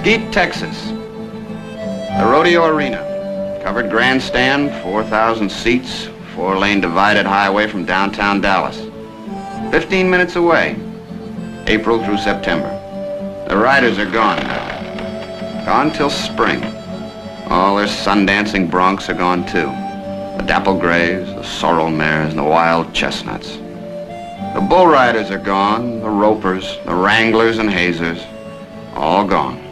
Mesquite, Texas. The rodeo arena. Covered grandstand, 4,000 seats, 4-lane divided highway from downtown Dallas. 15 minutes away, April through September. The riders are gone now. Gone till spring. All their sun-dancing broncs are gone too. The dapple grays, the sorrel mares, and the wild chestnuts. The bull riders are gone, the ropers, the wranglers and hazers, all gone.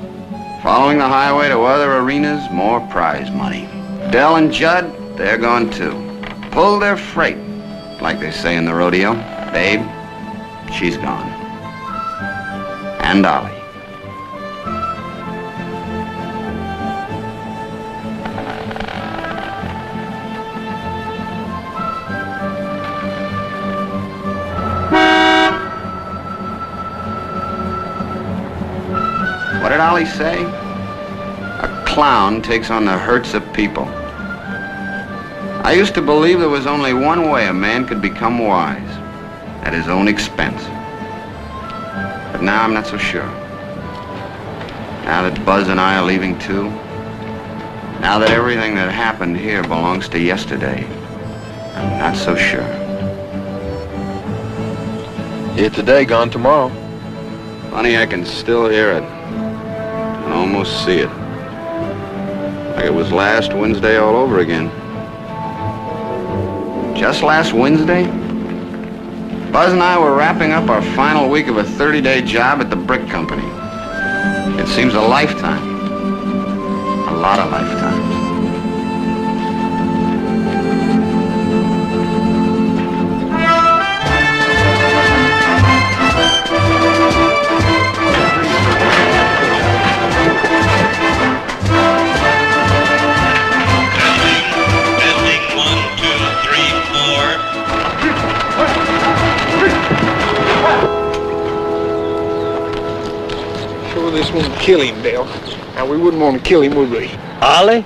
Following the highway to other arenas, more prize money. Dell and Judd, they're gone too. Pulled their freight, like they say in the rodeo. Babe, she's gone. And Ollie. What did Ollie say? A clown takes on the hurts of people. I used to believe there was only one way a man could become wise, at his own expense. But now I'm not so sure. Now that Buzz and I are leaving too, now that everything that happened here belongs to yesterday, I'm not so sure. Here today, gone tomorrow. Funny, I can still hear it. I can almost see it. Like it was last Wednesday all over again. Just last Wednesday? Buzz and I were wrapping up our final week of a 30-day job at the brick company. It seems a lifetime. A lot of lifetimes. This won't kill him, Dale. Now, we wouldn't want to kill him, would we? Ollie?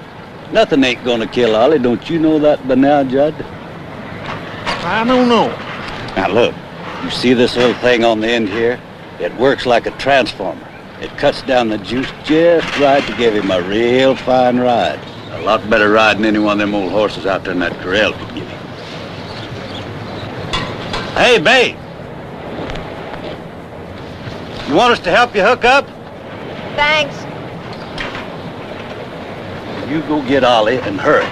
Nothing ain't gonna kill Ollie. Don't you know that by now, Judd? I don't know. Now look, you see this little thing on the end here? It works like a transformer. It cuts down the juice just right to give him a real fine ride. A lot better ride than any one of them old horses out there in that corral could give him. Hey, babe! You want us to help you hook up? Thanks. You go get Ollie and hurry.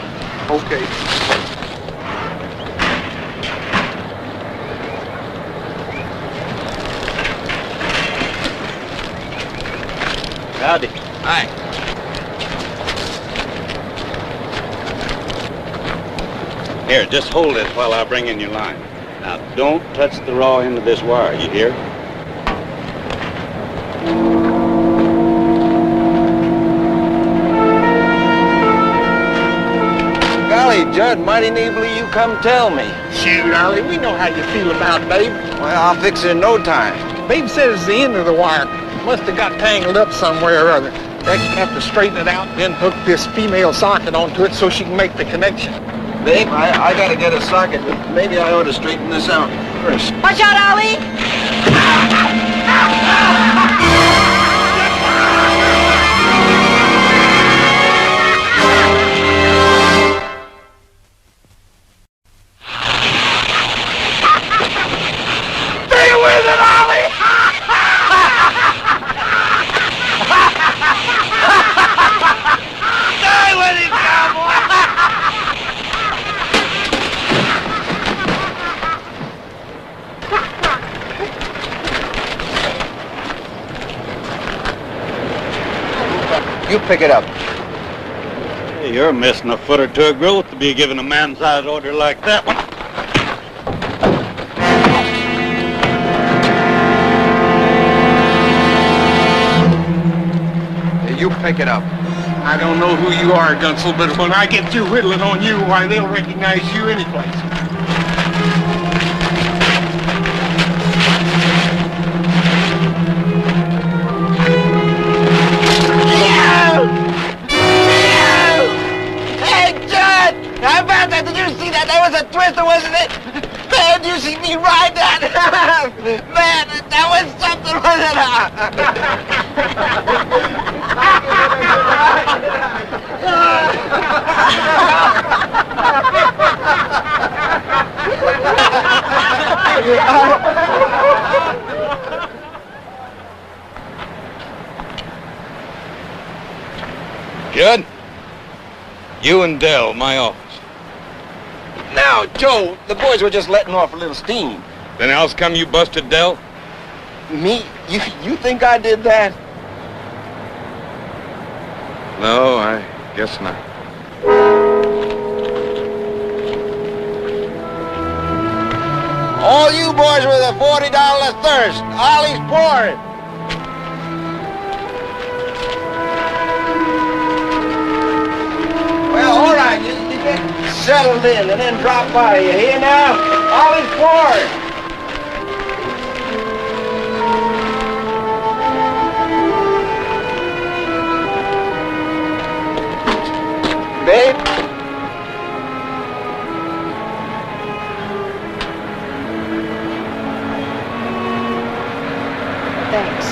Okay. Howdy. Hi. Here, just hold this while I bring in your line. Now, don't touch the raw end of this wire, you hear? Golly, Judd, mighty neatly you come tell me. Shoot, Ollie, we know how you feel about Babe. Well, I'll fix it in no time. Babe says the end of the wire must have got tangled up somewhere or other. Rex will have to straighten it out and then hook this female socket onto it so she can make the connection. Babe, I gotta get a socket, but maybe I ought to straighten this out first. Watch out, Ollie! You pick it up. Hey, you're missing a foot or two of growth to be giving a man-sized order like that one. Hey, you pick it up. I don't know who you are, Gunsel, but when I get through whittling on you, why, they'll recognize you anyplace. How about that? Did you see that? That was a twister, wasn't it? Man, you see me ride that? Man, that was something, wasn't it? Judd, you and Dell, my office. Now, Joe, the boys were just letting off a little steam. Then how's come you busted Dell? Me? You think I did that? No, I guess not. All you boys with a $40 thirst. Ollie's pouring. Well, all right, you get settled in and then drop by. You hear now? Ollie's pouring. Babe? Thanks.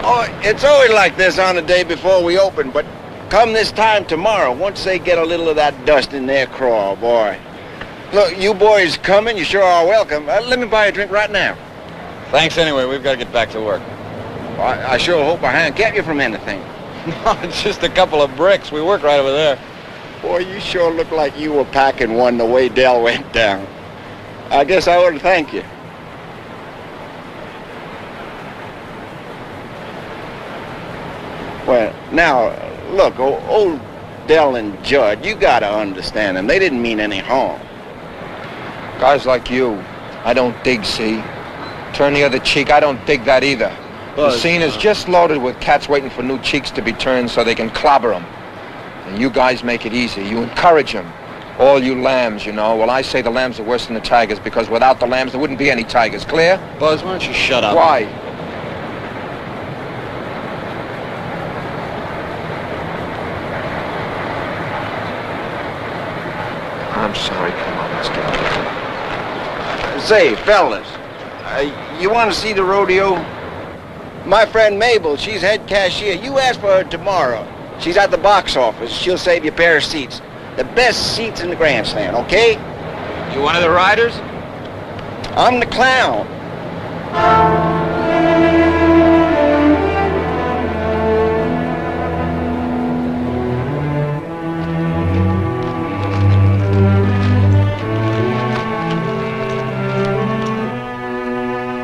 Oh, it's always like this on the day before we open, but come this time tomorrow, once they get a little of that dust in their craw, boy. Look, you boys coming, you sure are welcome. Let me buy you a drink right now. Thanks anyway, we've got to get back to work. Well, I sure hope I haven't kept you from anything. No, it's just a couple of bricks. We work right over there. Boy, you sure look like you were packing one the way Dell went down. I guess I ought to thank you. Well, now, look, old Dell and Judd, you gotta understand them. They didn't mean any harm. Guys like you, I don't dig, see? Turn the other cheek, I don't dig that either. The scene is just loaded with cats waiting for new cheeks to be turned so they can clobber them. And you guys make it easy. You encourage them. All you lambs, you know. Well, I say the lambs are worse than the tigers because without the lambs there wouldn't be any tigers. Clear? Buzz, why don't you shut up? Why? I'm sorry. Come on, let's get out. Say, fellas, you want to see the rodeo? My friend Mabel, she's head cashier. You ask for her tomorrow. She's at the box office. She'll save you a pair of seats. The best seats in the grandstand, okay? You one of the riders? I'm the clown.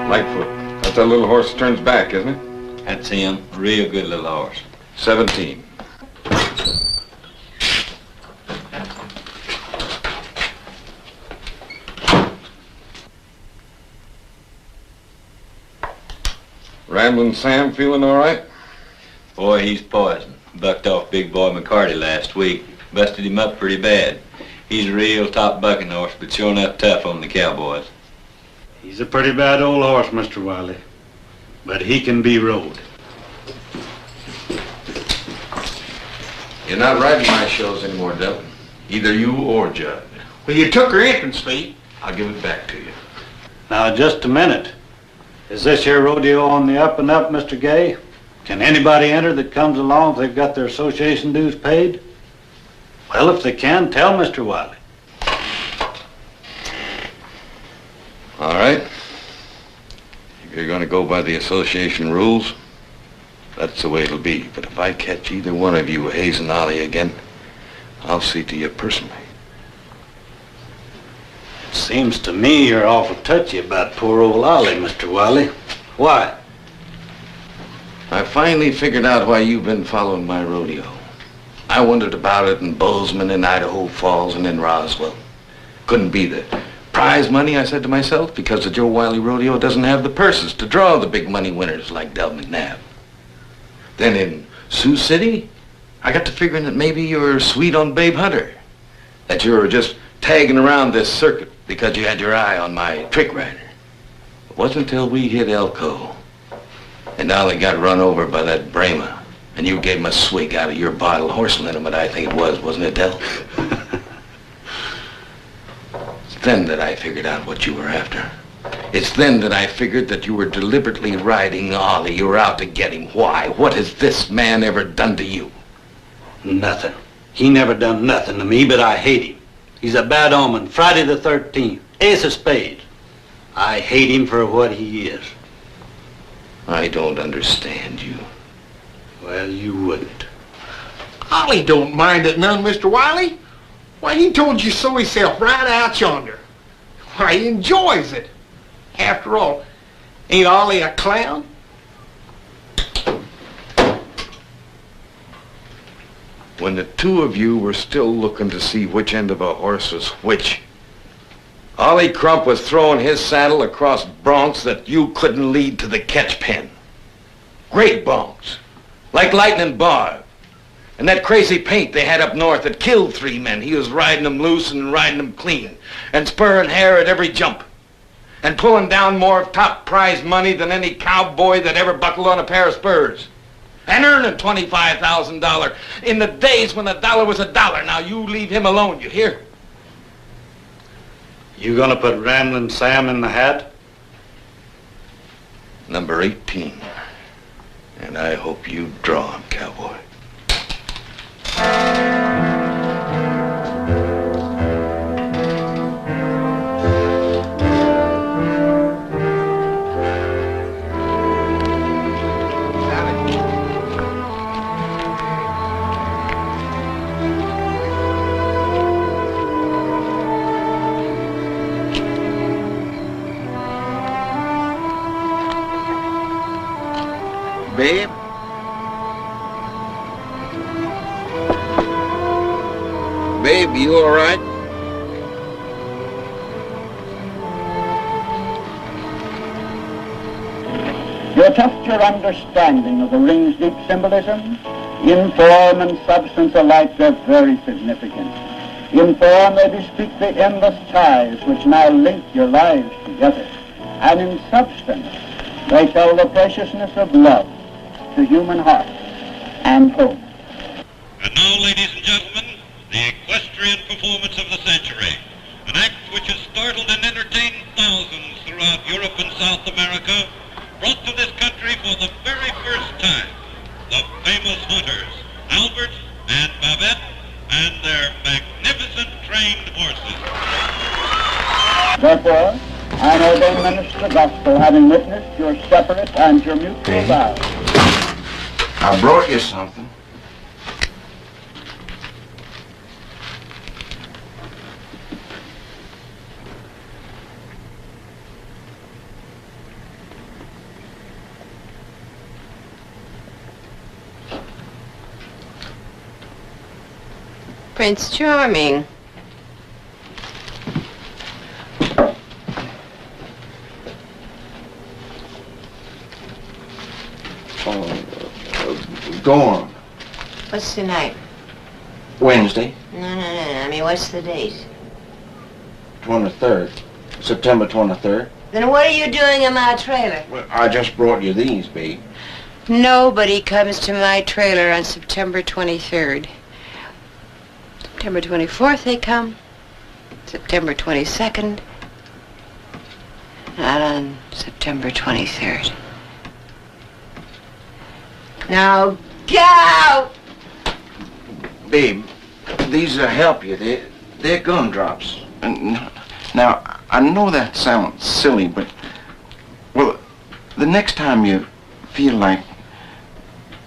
Lightfoot. That's that little horse that turns back, isn't it? That's him. Real good little horse. 17. Ramblin' Sam feeling all right? Boy, he's poison. Bucked off Big Boy McCarty last week. Busted him up pretty bad. He's a real top bucking horse, but sure enough tough on the cowboys. He's a pretty bad old horse, Mr. Wiley. But he can be rode. You're not riding my shows anymore, Dell. Either you or Judd. Well, you took her entrance fee. I'll give it back to you. Now, just a minute. Is this here rodeo on the up and up, Mr. Gay? Can anybody enter that comes along if they've got their association dues paid? Well, if they can, tell Mr. Wiley. All right. If you're going to go by the association rules, that's the way it'll be. But if I catch either one of you hazing Ollie again, I'll see to you personally. Seems to me you're awful touchy about poor old Ollie, Mr. Wiley. Why? I finally figured out why you've been following my rodeo. I wondered about it in Bozeman, in Idaho Falls, and in Roswell. Couldn't be the prize money, I said to myself, because the Joe Wiley Rodeo doesn't have the purses to draw the big money winners like Del McNabb. Then in Sioux City, I got to figuring that maybe you're sweet on Babe Hunter. That you're just tagging around this circuit because you had your eye on my trick rider. It wasn't until we hit Elko and Ollie got run over by that Brahma And you gave him a swig out of your bottle, horse liniment, I think it was, wasn't it, Del? It's then that I figured out what you were after. It's then that I figured that you were deliberately riding Ollie. You were out to get him. Why? What has this man ever done to you? Nothing. He never done nothing to me, but I hate him. He's a bad omen. Friday the 13th. Ace of spades. I hate him for what he is. I don't understand you. Well, you wouldn't. Ollie don't mind it none, Mr. Wiley. Why, he told you so himself right out yonder. Why, he enjoys it. After all, ain't Ollie a clown? When the two of you were still looking to see which end of a horse was which, Ollie Crump was throwing his saddle across broncs that you couldn't lead to the catch pen. Great broncs, like lightning barb. And that crazy paint they had up north that killed 3 men, he was riding them loose and riding them clean, and spurring hair at every jump, and pulling down more top prize money than any cowboy that ever buckled on a pair of spurs. And earning $25,000 in the days when a dollar was a dollar. Now you leave him alone, you hear? You gonna put Ramblin' Sam in the hat? Number 18. And I hope you draw him, cowboy. Babe? Babe, you all right? To attempt your understanding of the ring's deep symbolism, in form and substance alike, they're very significant. In form, they bespeak the endless ties which now link your lives together. And in substance, they tell the preciousness of love to human hearts and home. And now, ladies and gentlemen, the equestrian performance of the century. An act which has startled and entertained thousands throughout Europe and South America, brought to this country for the very first time, the famous hunters, Albert and Babette, and their magnificent trained horses. Therefore, I ordain minister the gospel, having witnessed your separate and your mutual vows. I brought you something. Prince Charming. Go on. What's tonight? Wednesday, No. I mean, what's the date? 23rd. September 23rd. Then what are you doing in my trailer? Well, I just brought you these, babe. Nobody comes to my trailer on September 23rd. September 24th they come. September 22nd. Not on September 23rd. Now go! Babe, these will help you. They're gumdrops. Now, I know that sounds silly, but, well, the next time you feel like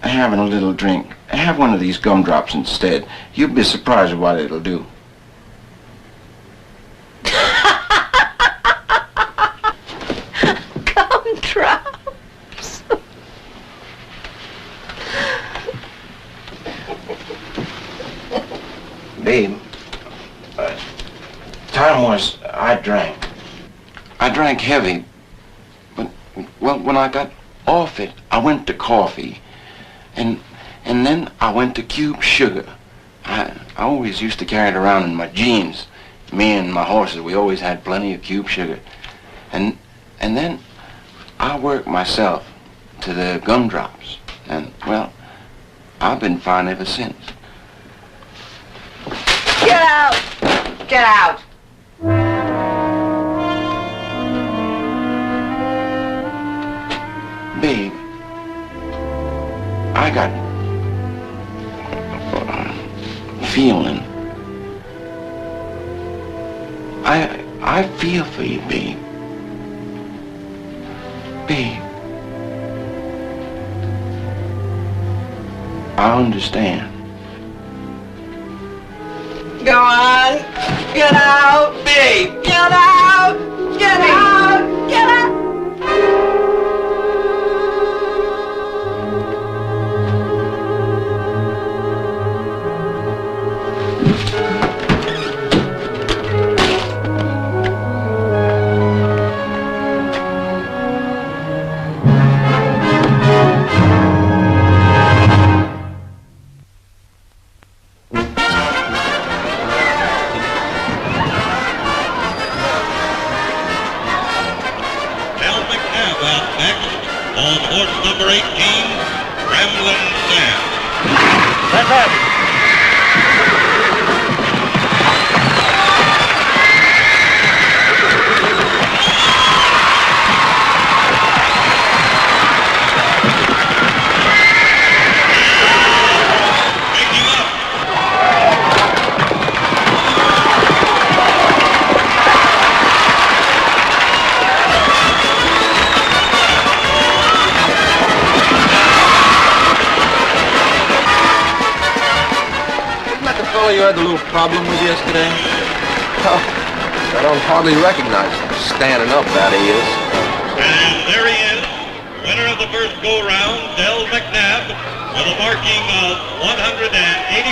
having a little drink, have one of these gumdrops instead. You'll be surprised at what it'll do. Gumdrops. Babe, time was I drank. I drank heavy, but, well, when I got off it, I went to coffee, and then I went to cube sugar. I always used to carry it around in my jeans. Me and my horses, we always had plenty of cube sugar. And then I worked myself to the gumdrops. And, well, I've been fine ever since. Get out! Get out! Babe, I got a feeling. I feel for you, babe. Babe. I understand. Go on! Get out! Babe! Get out! Get out! Get out! On horse number 18, Ramblin' Sam. That's it. You had the little problem with yesterday? Oh, I don't hardly recognize him. Standing up, that he is. And there he is, winner of the first go-round, Del McNabb, with a marking of 180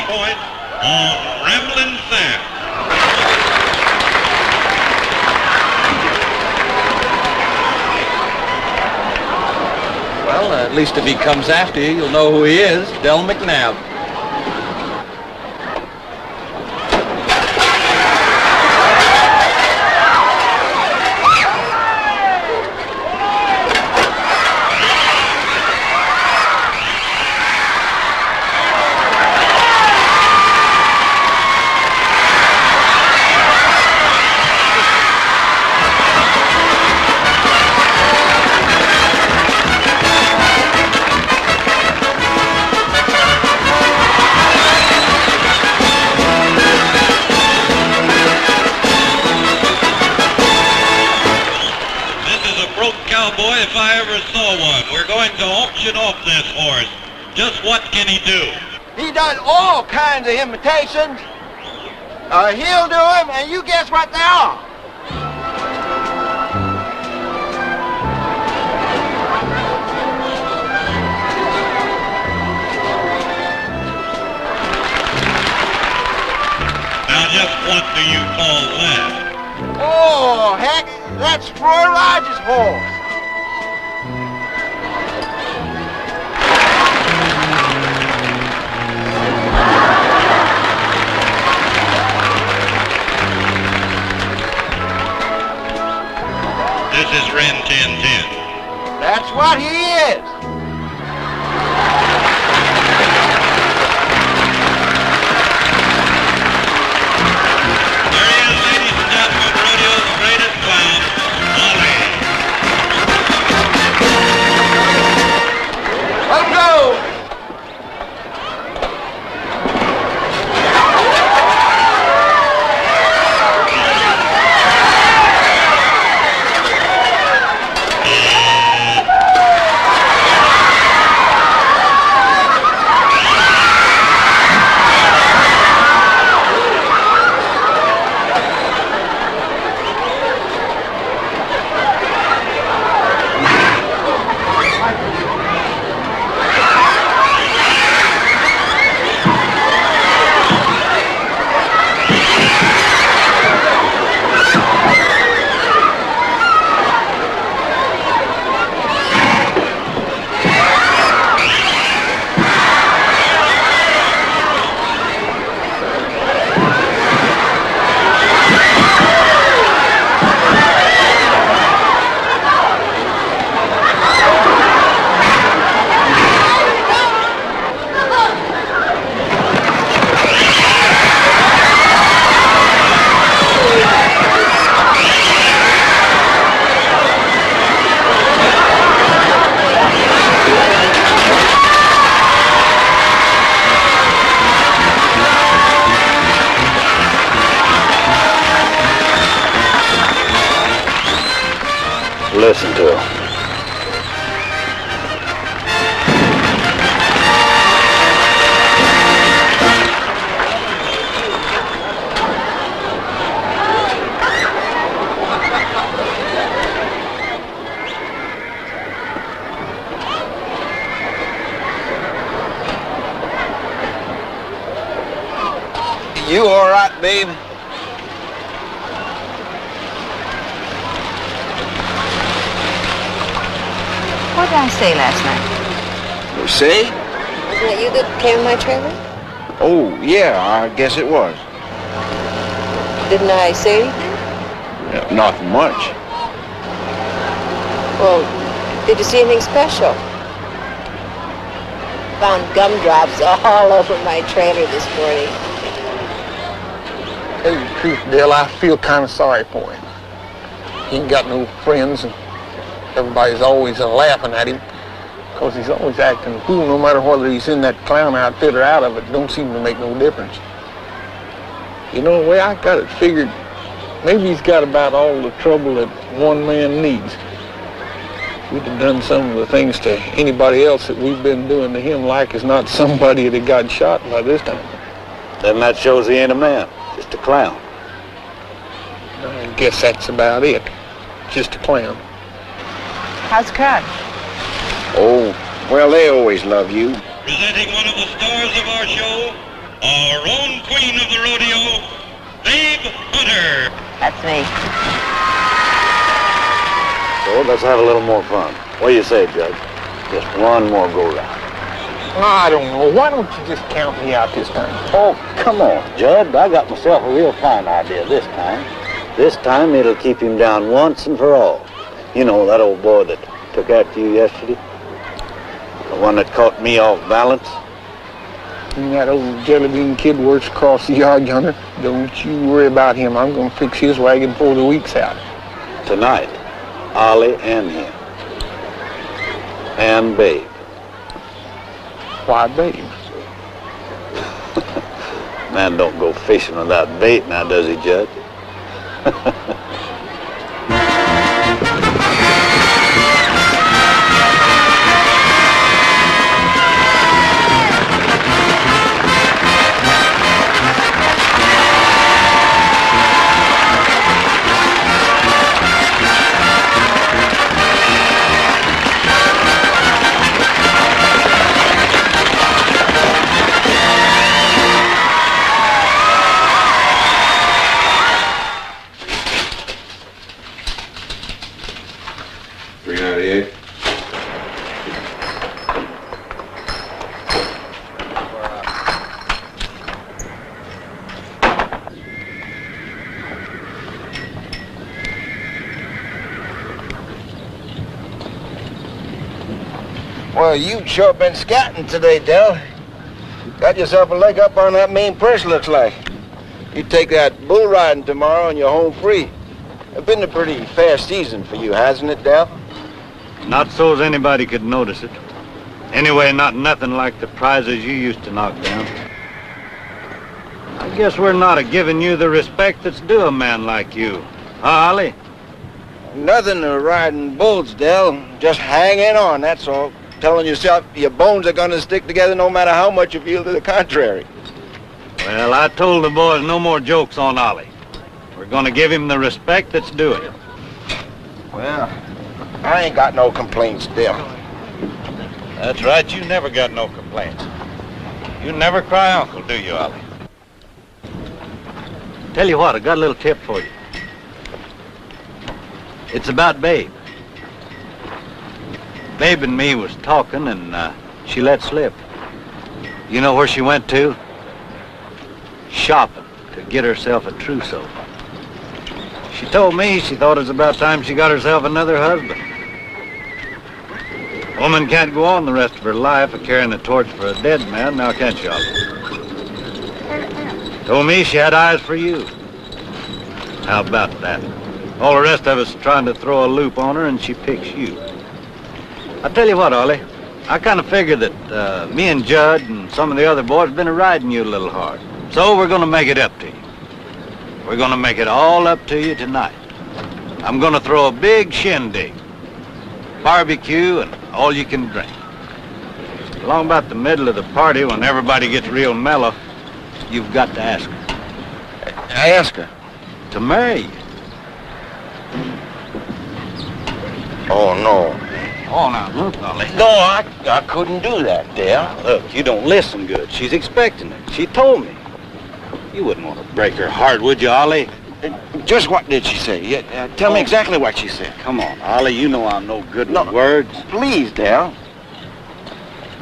points on Ramblin' Sam. Well, at least if he comes after you, you'll know who he is, Del McNabb. Cowboy, if I ever saw one. We're going to auction off this horse. Just what can he do? He does all kinds of imitations. He'll do them, and you guess what they are. Now, just what do you call that? Oh, heck, that's Roy Rogers' horse. This is Ren 1010. That's what he is. There he is, ladies and gentlemen, rodeo's greatest clown, Ollie. Let's go. You all right, babe? What did I say last night? You say? Wasn't it you that came in my trailer? Oh, yeah, I guess it was. Didn't I say anything? Yeah, not much. Well, did you see anything special? Found gumdrops all over my trailer this morning. Tell you the truth, Dale, I feel kind of sorry for him. He ain't got no friends, and everybody's always laughing at him because he's always acting a fool, no matter whether he's in that clown outfit or out of it. Don't seem to make no difference. You know, the way I got it figured, maybe he's got about all the trouble that one man needs. We'd have done some of the things to anybody else that we've been doing to him like is not somebody that got shot by this time. Then that shows he ain't a man, just a clown. I guess that's about it. Just a clown. How's the crowd? Oh, well, they always love you. Presenting one of the stars of our show, our own queen of the rodeo, Babe Hunter. That's me. So let's have a little more fun. What do you say, Judge? Just one more go-round. I don't know. Why don't you just count me out this time? Oh, come on, Judge. I got myself a real fine idea this time. This time it'll keep him down once and for all. You know, that old boy that took after you yesterday? The one that caught me off balance? And that old jelly bean kid works across the yard yonder. Don't you worry about him. I'm going to fix his wagon before the week's out. Tonight, Ollie and him. And Babe. Why, babe? Man don't go fishing without bait now, does he, Judge? Well, you've sure been scouting today, Del. Got yourself a leg up on that main purse, looks like. You take that bull riding tomorrow and you're home free. It's been a pretty fair season for you, hasn't it, Del? Not so's anybody could notice it. Anyway, not nothing like the prizes you used to knock down. I guess we're not a-giving you the respect that's due a man like you. Huh, Ollie? Nothing to riding bulls, Del. Just hanging on, that's all. Telling yourself your bones are gonna stick together no matter how much you feel to the contrary. Well, I told the boys no more jokes on Ollie. We're gonna give him the respect that's due him. Well, I ain't got no complaints, Del. That's right, you never got no complaints. You never cry uncle, do you, Ollie? Tell you what, I got a little tip for you. It's about Babe. Babe and me was talking and she let slip. You know where she went to? Shopping to get herself a trousseau. She told me she thought it was about time she got herself another husband. Woman can't go on the rest of her life of carrying a torch for a dead man, now can she, Ollie? Told me she had eyes for you. How about that? All the rest of us trying to throw a loop on her and she picks you. I tell you what, Ollie, I kind of figure that me and Judd and some of the other boys have been riding you a little hard. So we're going to make it up to you. We're going to make it all up to you tonight. I'm going to throw a big shindig. Barbecue and all you can drink. Along about the middle of the party, when everybody gets real mellow, you've got to ask her. I ask her. To marry you. Oh, no. Oh, now, look, Ollie. No, I couldn't do that, Del. Look, you don't listen good. She's expecting it. She told me. You wouldn't want to break her heart, would you, Ollie? Just what did she say? Tell me exactly what she said. Come on, Ollie, you know I'm no good with words. Please, Dale.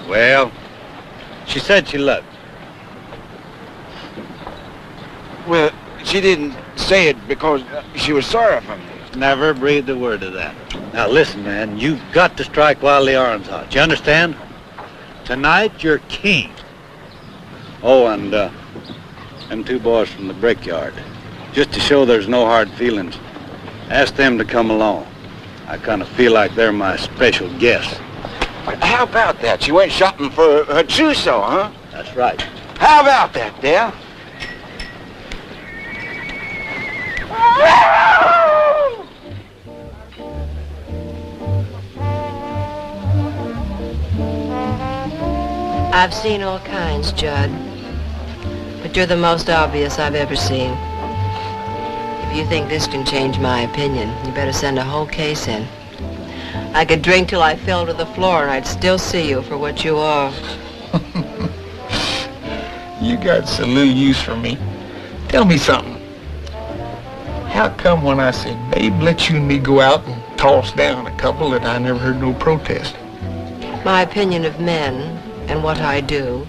Well, she said she loved you. Well, she didn't say it because she was sorry for me. Never breathed a word of that. Now listen, man, you've got to strike while the iron's hot. You understand? Tonight, you're king. Oh, and them two boys from the brickyard. Just to show there's no hard feelings, ask them to come along. I kind of feel like they're my special guests. How about that? She went shopping for her trousseau, huh? That's right. How about that, Dale? I've seen all kinds, Judd. But you're the most obvious I've ever seen. If you think this can change my opinion, you better send a whole case in. I could drink till I fell to the floor and I'd still see you for what you are. You got so little use for me. Tell me something. How come when I said, babe, let you and me go out and toss down a couple that I never heard no protest? My opinion of men and what I do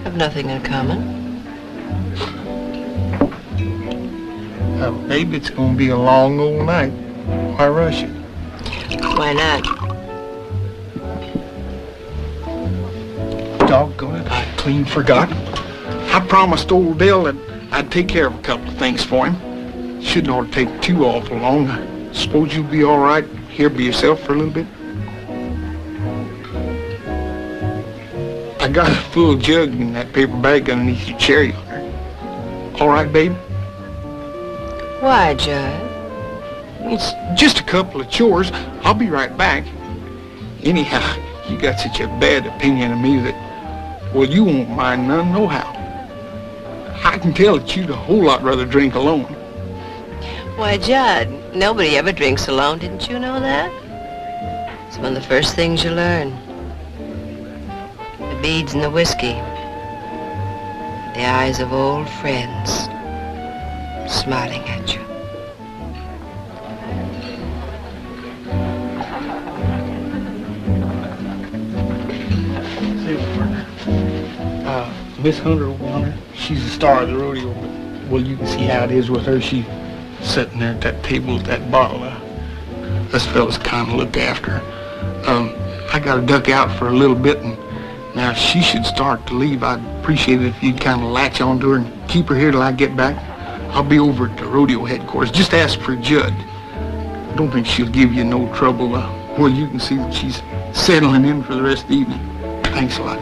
have nothing in common. Babe, it's gonna be a long old night. Why rush it? Why not? Doggone it, I clean forgot. I promised old Dale that I'd take care of a couple of things for him. Shouldn't ought to take too awful long. I suppose you'll be all right here by yourself for a little bit? I got a full jug in that paper bag underneath your chair yonder. All right, babe? Why, Judd? It's just a couple of chores. I'll be right back. Anyhow, you got such a bad opinion of me that, well, you won't mind none nohow. I can tell that you'd a whole lot rather drink alone. Why, Judd, nobody ever drinks alone. Didn't you know that? It's one of the first things you learn. The beads and the whiskey. The eyes of old friends smiling at you. Miss Hunter over yonder, she's the star of the rodeo. Well, you can see how it is with her. She's sitting there at that table with that bottle. Us fellas kind of look after her. I got to duck out for a little bit, and now she should start to leave. I'd appreciate it if you'd kind of latch on to her and keep her here till I get back. I'll be over at the rodeo headquarters. Just ask for Judd. I don't think she'll give you no trouble. Well, you can see that she's settling in for the rest of the evening. Thanks a lot.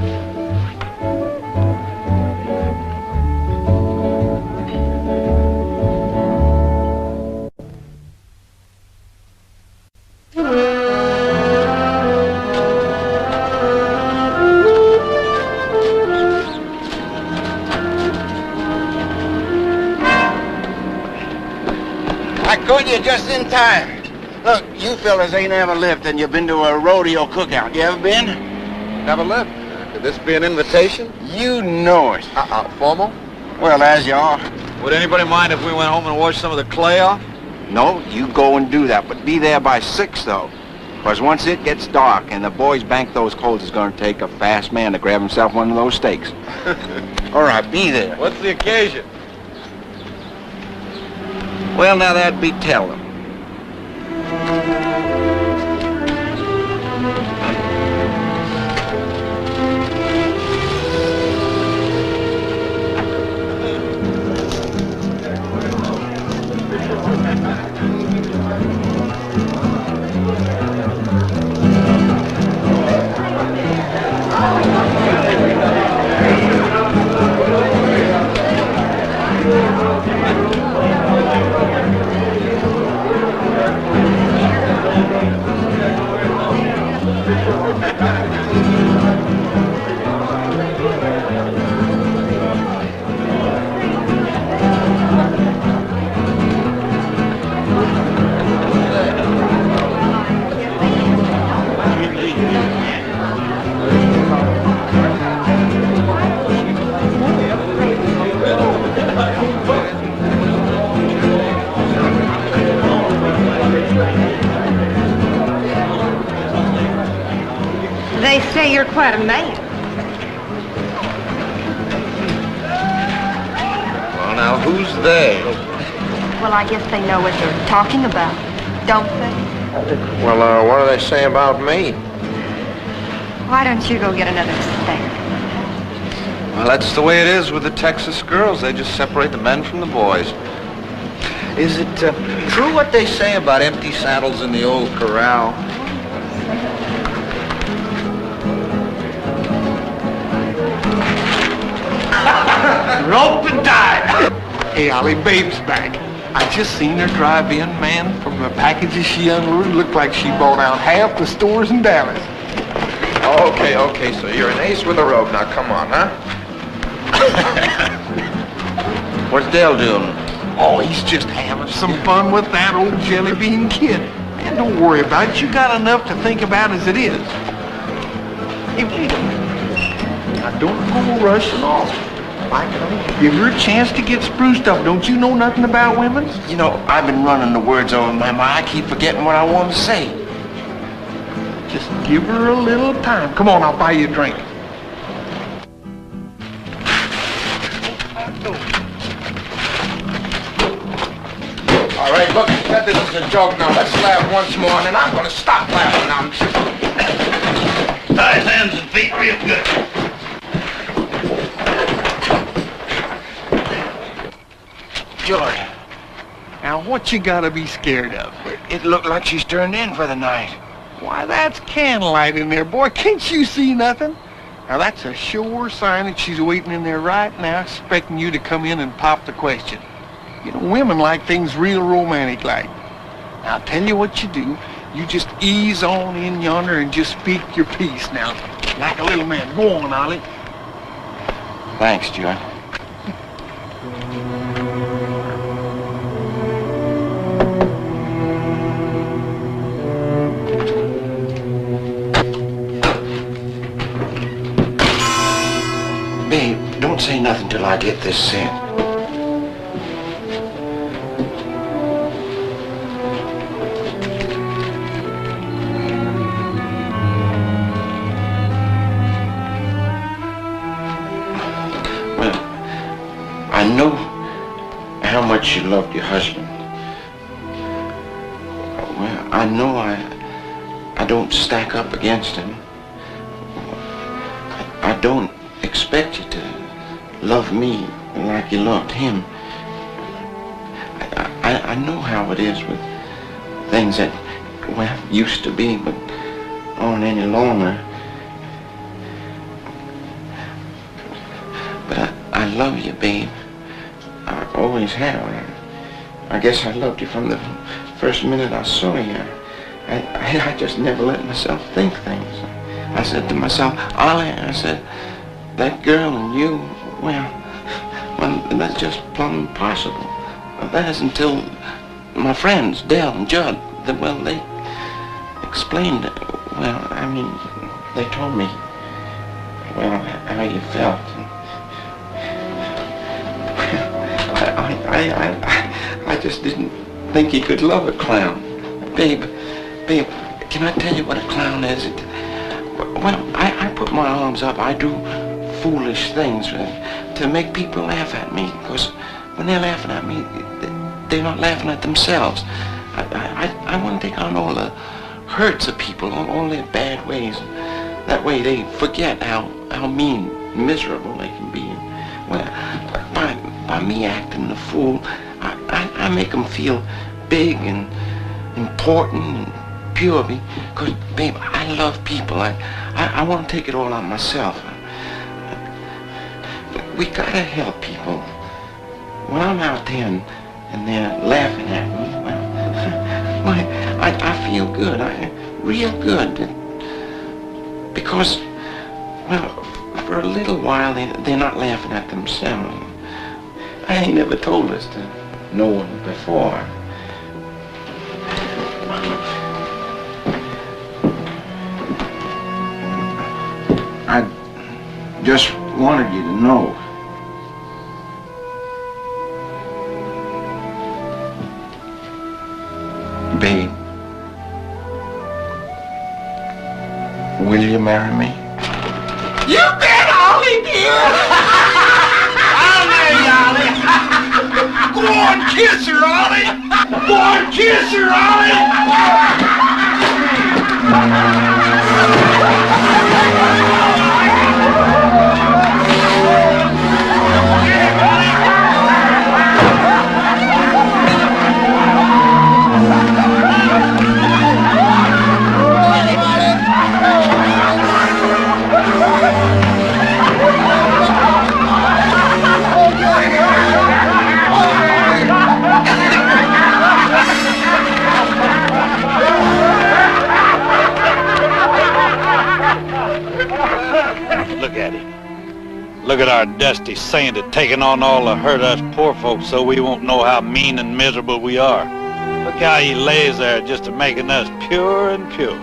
I caught you just in time. Look, you fellas ain't ever lived and you've been to a rodeo cookout. You ever been? Never lived. Could this be an invitation? You know it. Formal? Well, as you are. Would anybody mind if we went home and washed some of the clay off? No, you go and do that, but be there by 6, though. Because once it gets dark and the boys bank those coals, it's going to take a fast man to grab himself one of those steaks. All right, be there. What's the occasion? Well, now that'd be telling. They say you're quite a man. Well, now, who's they? Well, I guess they know what they're talking about, don't they? Well, what do they say about me? Why don't you go get another steak? Well, that's the way it is with the Texas girls. They just separate the men from the boys. Is it true what they say about empty saddles in the old corral? Rope and die. Hey, Ollie, Babe's back. I just seen her drive in, man, from the packages she unloaded. Looked like she bought out half the stores in Dallas. Okay, so you're an ace with a rope. Now, come on, huh? What's Dale doing? Oh, he's just having some fun with that old jelly bean kid. Man, don't worry about it. You got enough to think about as it is. Hey, wait a minute. Now, don't go rushing off. Give her a chance to get spruced up. Don't you know nothing about women? You know, I've been running the words over my mind. I keep forgetting what I want to say. Just give her a little time. Come on, I'll buy you a drink. All right, look, that this is a joke now. Let's laugh once more, and then I'm going to stop laughing now. Tie his hands and feet real good. George, Now, what you gotta be scared of? it looked like she's turned in for the night. Why, that's candlelight in there, boy. Can't you see nothing? Now, that's a sure sign that she's waiting in there right now, expecting you to come in and pop the question. You know, women like things real romantic-like. Now, I'll tell you what you do. You just ease on in yonder and just speak your piece now, like a little man. Go on, Ollie. Thanks, George. Babe, don't say nothing till I get this set. Well, I know how much you loved your husband. Well, I know I don't stack up against him. I don't expect you to love me like you loved him. I know how it is with things that, well, used to be, but aren't any longer. But I love you, babe. I always have. I guess I loved you from the first minute I saw you. I just never let myself think things. I said to myself, Ollie, I said, that girl and you, well, that's just plumb impossible. That is until my friends, Dale and Judd, they explained, well, I mean, they told me, well, how you felt. I just didn't think you could love a clown. Babe, can I tell you what a clown is? Well, I put my arms up, I do foolish things to make people laugh at me, because when they're laughing at me, they're not laughing at themselves. I want to take on all the hurts of people, all their bad ways. That way they forget how mean, miserable they can be. Well, by me acting the fool, I make them feel big and important and pure, because, babe, I love people. I want to take it all on myself. We gotta help people. When I'm out there and they're laughing at me, well, I feel good, real good. Because, well, for a little while, they're not laughing at themselves. I ain't never told this to no one before. I just wanted you to know. Babe, Will you marry me? You bet, Ollie, dear! I'll marry you, Ollie! Go on, kiss her, Ollie! Go on, kiss her, Ollie! Look at him. Look at our dusty saint at taking on all the hurt us poor folks so we won't know how mean and miserable we are. Look how he lays there just to making us pure and pure.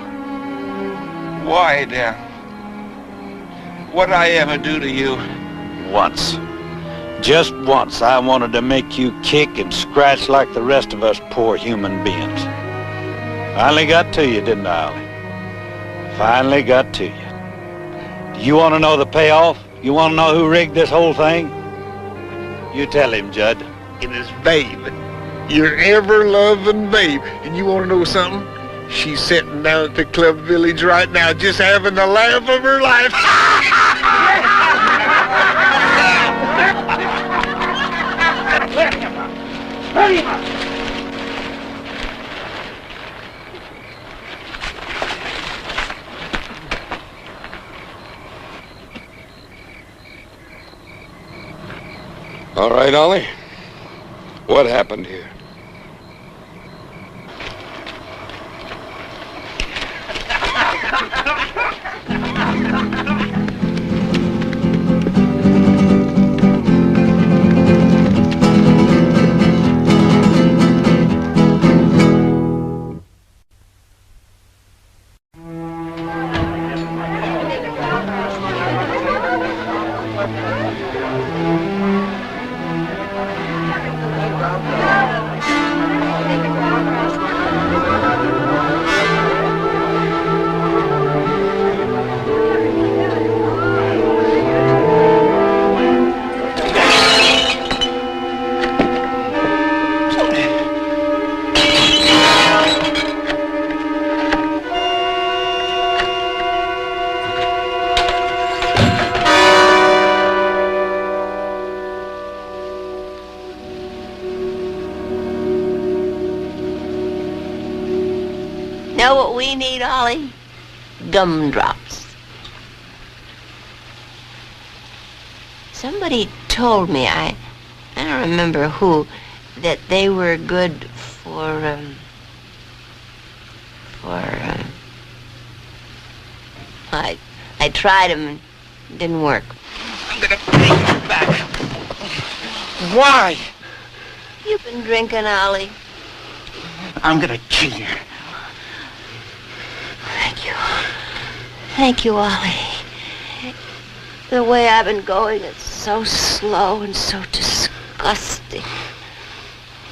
Why, dear? What'd I ever do to you? Once. Just once I wanted to make you kick and scratch like the rest of us poor human beings. Finally got to you, didn't I, Ollie? Finally got to you. Do you want to know the payoff? You want to know who rigged this whole thing? You tell him, Judd. It is Babe, your ever-loving Babe. And you want to know something? She's sitting down at the club village right now just having the laugh of her life. All right, Ollie. What happened here? Know what we need, Ollie? Gumdrops. Somebody told me, I don't remember who, that they were good for I tried them and it didn't work. I'm gonna take you back. Why? You've been drinking, Ollie. I'm gonna kill you. Thank you. Thank you, Ollie. The way I've been going, it's so slow and so disgusting.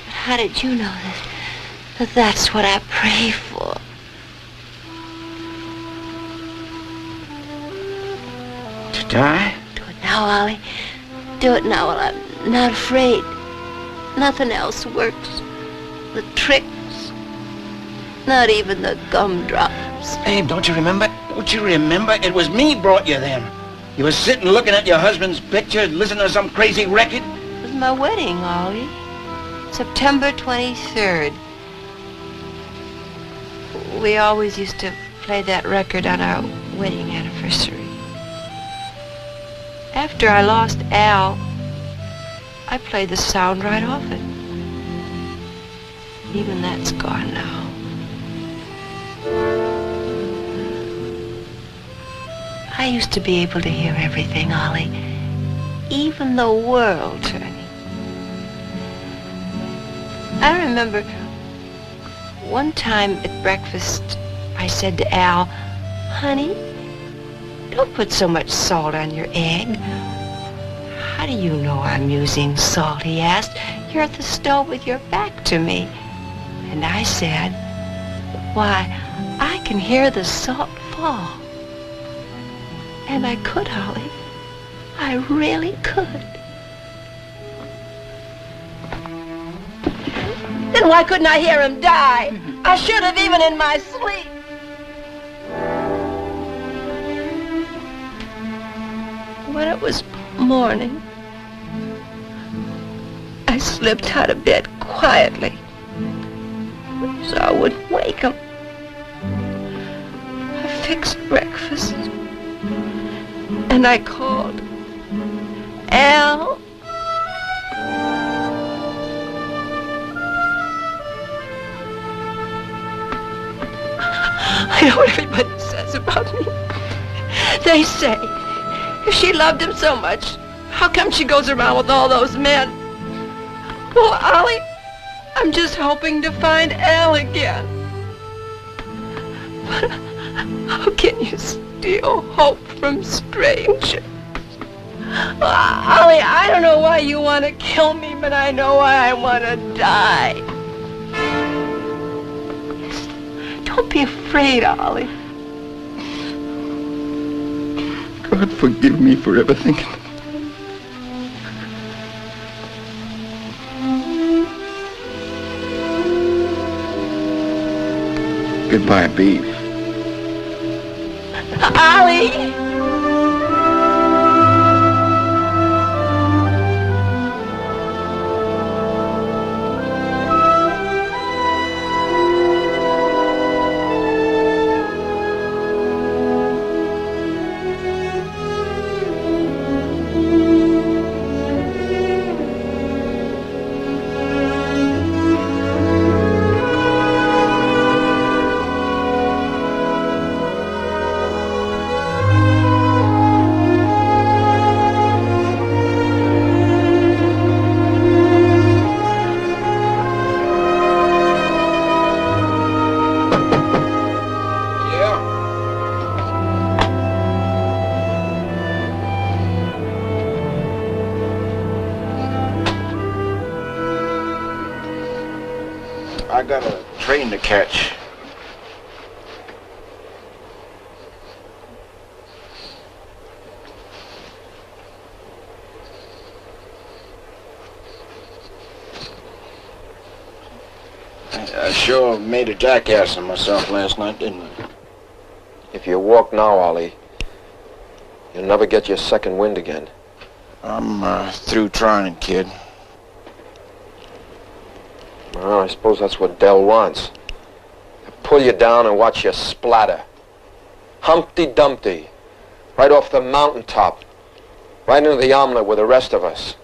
How did you know that that's what I pray for? To die? Do it now, Ollie. Do it now while I'm not afraid. Nothing else works. The tricks. Not even the gumdrops. Babe, don't you remember? Don't you remember? It was me brought you them. You were sitting looking at your husband's picture, listening to some crazy record. It was my wedding, Ollie. September 23rd. We always used to play that record on our wedding anniversary. After I lost Al, I played the sound right off it. Even that's gone now. I used to be able to hear everything, Ollie. Even the world turning. I remember one time at breakfast, I said to Al, "Honey, don't put so much salt on your egg." "How do you know I'm using salt?" he asked. "You're at the stove with your back to me." And I said, "Why, I can hear the salt fall." And I could, Holly. I really could. Then why couldn't I hear him die? I should have, even in my sleep. When it was morning, I slipped out of bed quietly so I wouldn't wake him. I fixed breakfast and I called, Al. I know what everybody says about me. They say, if she loved him so much, how come she goes around with all those men? Well, Ollie, I'm just hoping to find Al again. But how can you steal hope from strangers? Ollie, I don't know why you want to kill me, but I know why I want to die. Don't be afraid, Ollie. God forgive me for ever thinking. Goodbye, Beef. Ollie! I got a train to catch. I sure made a jackass of myself last night, didn't I? If you walk now, Ollie, you'll never get your second wind again. I'm through trying, kid. Well, I suppose that's what Dell wants. To pull you down and watch you splatter. Humpty Dumpty. Right off the mountaintop. Right into the omelet with the rest of us.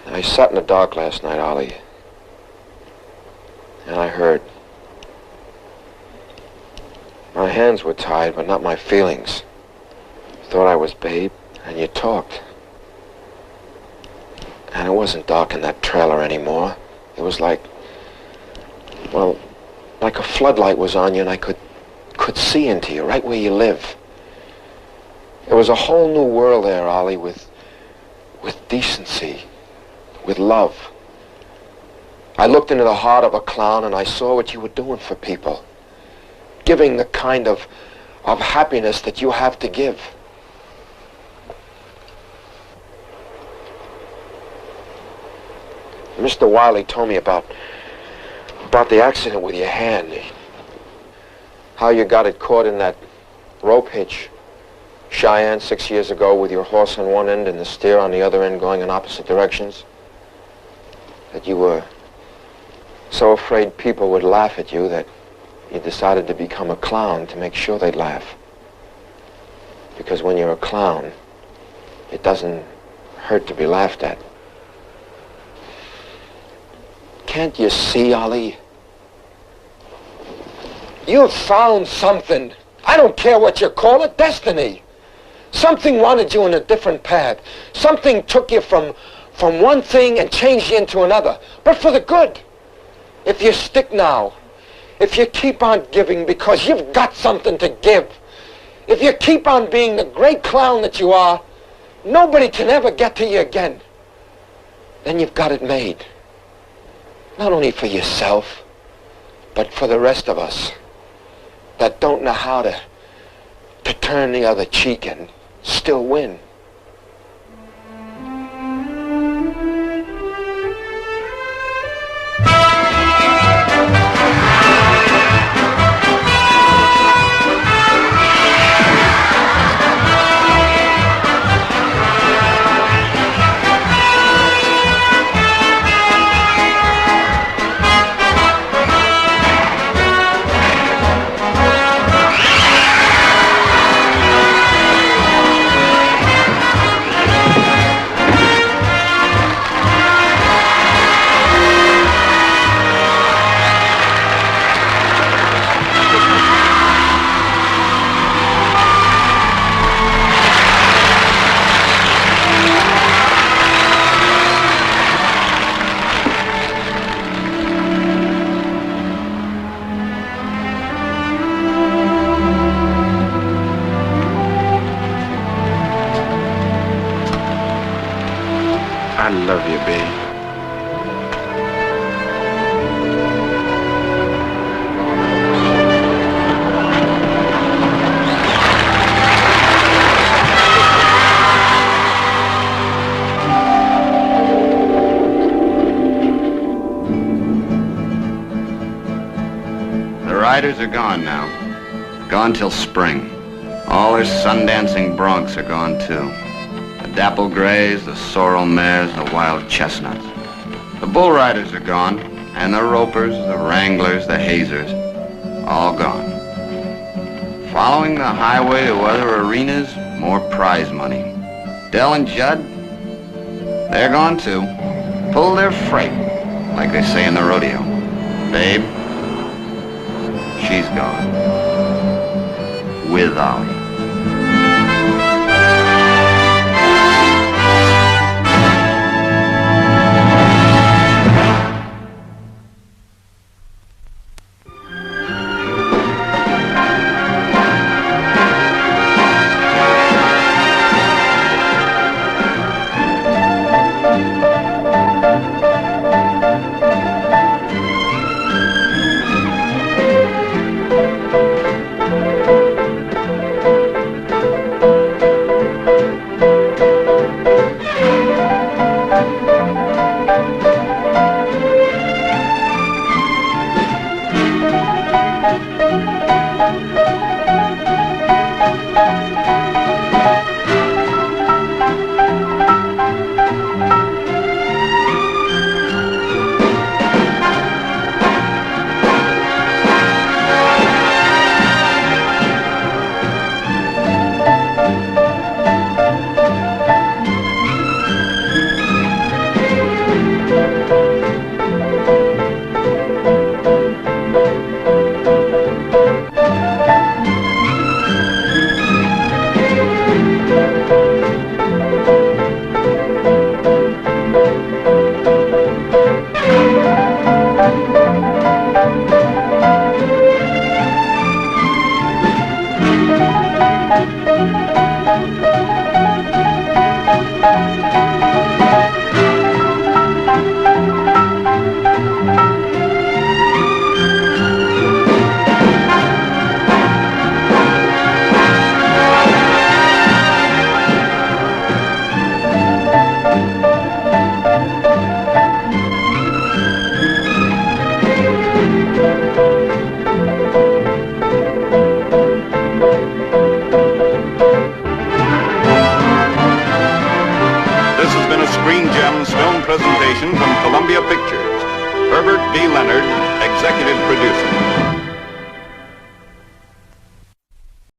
I sat in the dark last night, Ollie. And I heard. My hands were tied, but not my feelings. Thought I was Babe, and you talked. And it wasn't dark in that trailer anymore. It was like, well, like a floodlight was on you and I could see into you, right where you live. There was a whole new world there, Ollie, with decency, with love. I looked into the heart of a clown and I saw what you were doing for people. Giving the kind of happiness that you have to give. Mr. Wiley told me about the accident with your hand. How you got it caught in that rope hitch. Cheyenne 6 years ago with your horse on one end and the steer on the other end going in opposite directions. That you were so afraid people would laugh at you that you decided to become a clown to make sure they'd laugh. Because when you're a clown, it doesn't hurt to be laughed at. Can't you see, Ollie? You've found something. I don't care what you call it, destiny. Something wanted you in a different path. Something took you from one thing and changed you into another, but for the good. If you stick now, if you keep on giving because you've got something to give, if you keep on being the great clown that you are, nobody can ever get to you again. Then you've got it made. Not only for yourself, but for the rest of us that don't know how to to turn the other cheek and still win. I love you, babe. The riders are gone now. Gone till spring. All their sun-dancing broncs are gone too. The dapple grays, the sorrel mares, the wild chestnuts. The bull riders are gone, and the ropers, the wranglers, the hazers, all gone. Following the highway to other arenas, more prize money. Dell and Judd, they're gone too. Pull their freight, like they say in the rodeo. Babe, she's gone. With Ollie. Presentation from Columbia Pictures. Herbert B. Leonard, executive